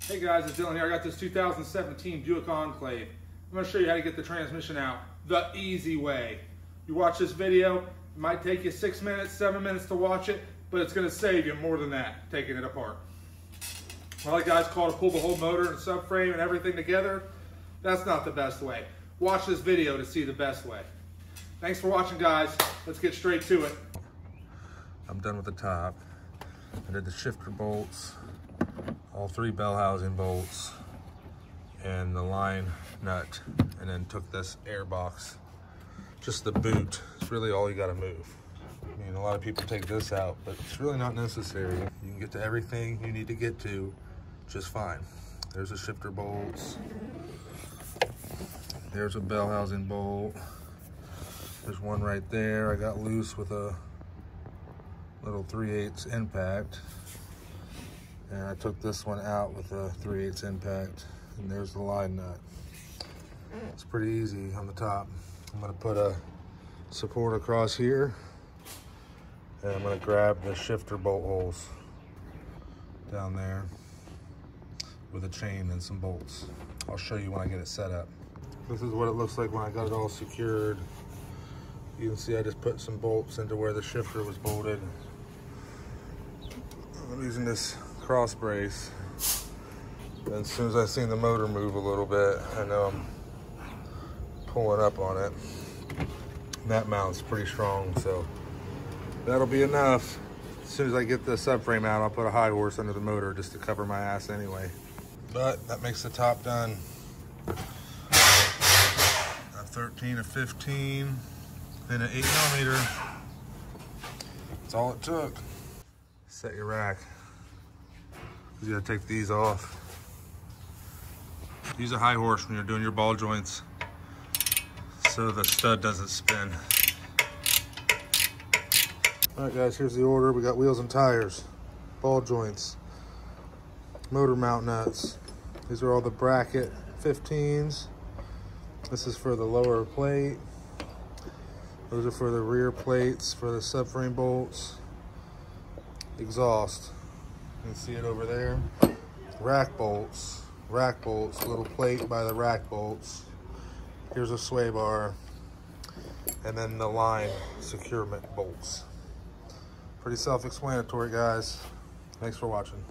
Hey guys, it's Dylan here. I got this 2017 Buick Enclave. I'm going to show you how to get the transmission out the easy way. You watch this video, it might take you 6 minutes, 7 minutes to watch it, but it's going to save you more than that, taking it apart. A lot of guys call it to pull the whole motor and subframe and everything together. That's not the best way. Watch this video to see the best way. Thanks for watching, guys. Let's get straight to it. I'm done with the top. I did the shifter bolts, all 3 bell housing bolts, and the line nut, and then took this air box, just the boot. It's really all you got to move. I mean, a lot of people take this out, but it's really not necessary. You can get to everything you need to get to just fine. There's the shifter bolts. There's a bell housing bolt. There's one right there. I got loose with a little 3/8 impact. And I took this one out with a 3/8 impact. And there's the line nut. It's pretty easy on the top. I'm gonna put a support across here. And I'm gonna grab the shifter bolt holes down there with a chain and some bolts. I'll show you when I get it set up. This is what it looks like when I got it all secured. You can see I just put some bolts into where the shifter was bolted. I'm using this cross brace. And as soon as I seen the motor move a little bit, I know I'm pulling up on it. And that mount's pretty strong, so that'll be enough. As soon as I get the subframe out, I'll put a high horse under the motor just to cover my ass anyway. But that makes the top done. A 13, a 15, and an 8mm. That's all it took. Set your rack. You gotta take these off. Use a high horse when you're doing your ball joints so the stud doesn't spin. All right guys, here's the order. We got wheels and tires, ball joints, motor mount nuts. These are all the bracket 15s. This is for the lower plate. Those are for the rear plates, for the subframe bolts. Exhaust, you can see it over there. Rack bolts, little plate by the rack bolts. Here's a sway bar. And then the line securement bolts. Pretty self-explanatory, guys. Thanks for watching.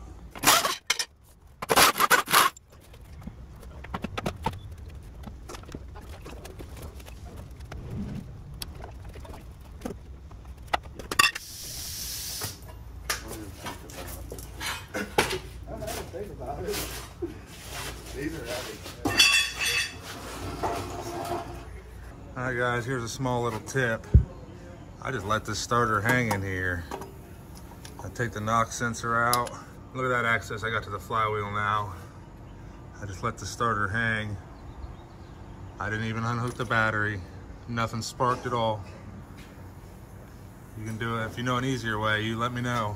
All right guys, here's a small little tip. I just let this starter hang in here. I take the knock sensor out. Look at that access I got to the flywheel now. I just let the starter hang. I didn't even unhook the battery. Nothing sparked at all. You can do it. If you know an easier way, you let me know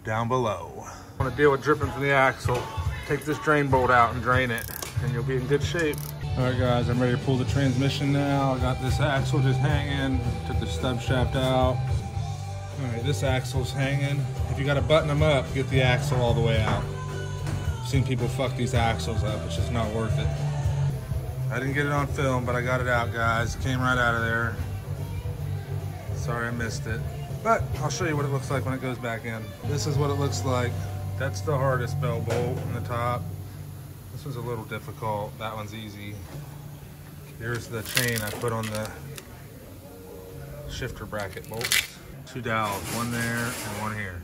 down below. I want to deal with dripping from the axle. Take this drain bolt out and drain it, and you'll be in good shape. All right guys, I'm ready to pull the transmission now. I got this axle just hanging, took the stub shaft out. All right, this axle's hanging. If you gotta button them up, get the axle all the way out. I've seen people fuck these axles up, it's just not worth it. I didn't get it on film, but I got it out, guys. It came right out of there. Sorry I missed it. But I'll show you what it looks like when it goes back in. This is what it looks like. That's the hardest bell bolt in the top. This one's a little difficult. That one's easy. Here's the chain I put on the shifter bracket bolts. 2 dowels, one there and one here.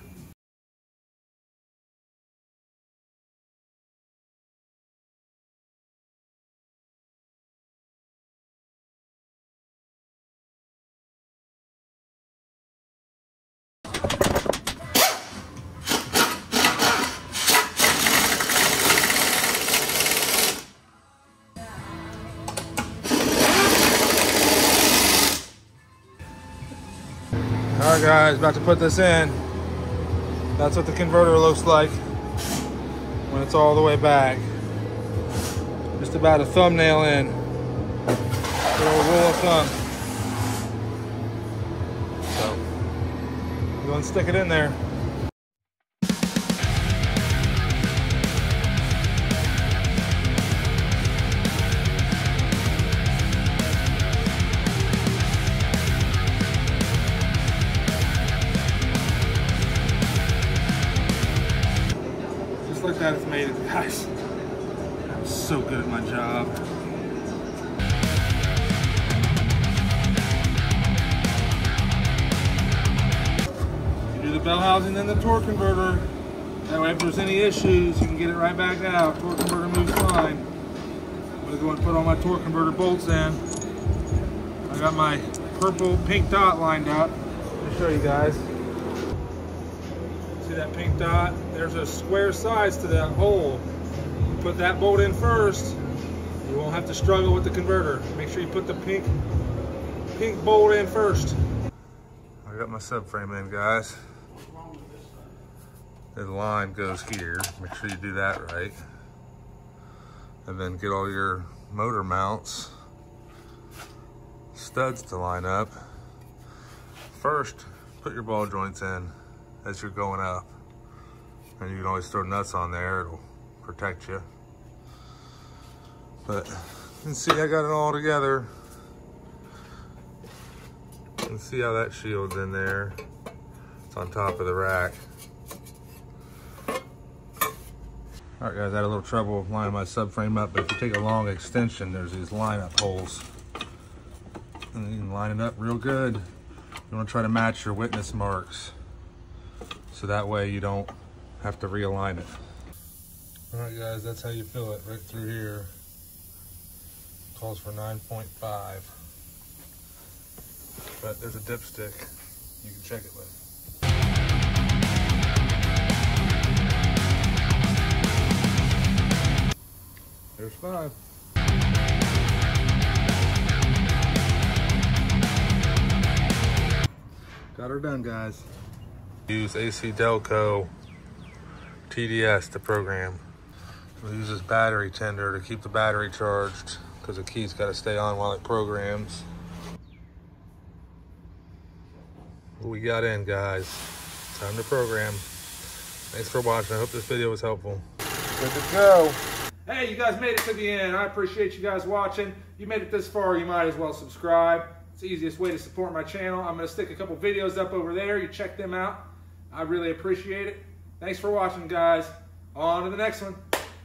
All right guys, about to put this in. That's what the converter looks like when it's all the way back. Just about a thumbnail in. Little rule of thumb. So, go and stick it in there. Just like that, it's made it, guys. I'm so good at my job. You do the bell housing, then the torque converter. That way, if there's any issues, you can get it right back out. Torque converter moves fine. I'm gonna go and put all my torque converter bolts in. I got my purple pink dot lined up. Let me show you guys. See that pink dot? There's a square sides to that hole. You put that bolt in first, you won't have to struggle with the converter. Make sure you put the pink bolt in first. I got my subframe in, guys. The line goes here. Make sure you do that right. And then get all your motor mounts, studs to line up. First, put your ball joints in as you're going up. And you can always throw nuts on there, it'll protect you. But you can see I got it all together. You can see how that shield's in there. It's on top of the rack. All right, guys, I had a little trouble lining my subframe up, but if you take a long extension, there's these line-up holes. And you can line it up real good. You want to try to match your witness marks, so that way you don't have to realign it. All right, guys, that's how you fill it, right through here. Calls for 9.5. But there's a dipstick you can check it with. There's 5. Got her done, guys. Use AC Delco TDS to program. We'll use this battery tender to keep the battery charged because the key's got to stay on while it programs. What we got in, guys. Time to program. Thanks for watching. I hope this video was helpful. Good to go. Hey, you guys made it to the end. I appreciate you guys watching. You made it this far, you might as well subscribe. It's the easiest way to support my channel. I'm going to stick a couple videos up over there. You check them out. I really appreciate it. Thanks for watching, guys. On to the next one.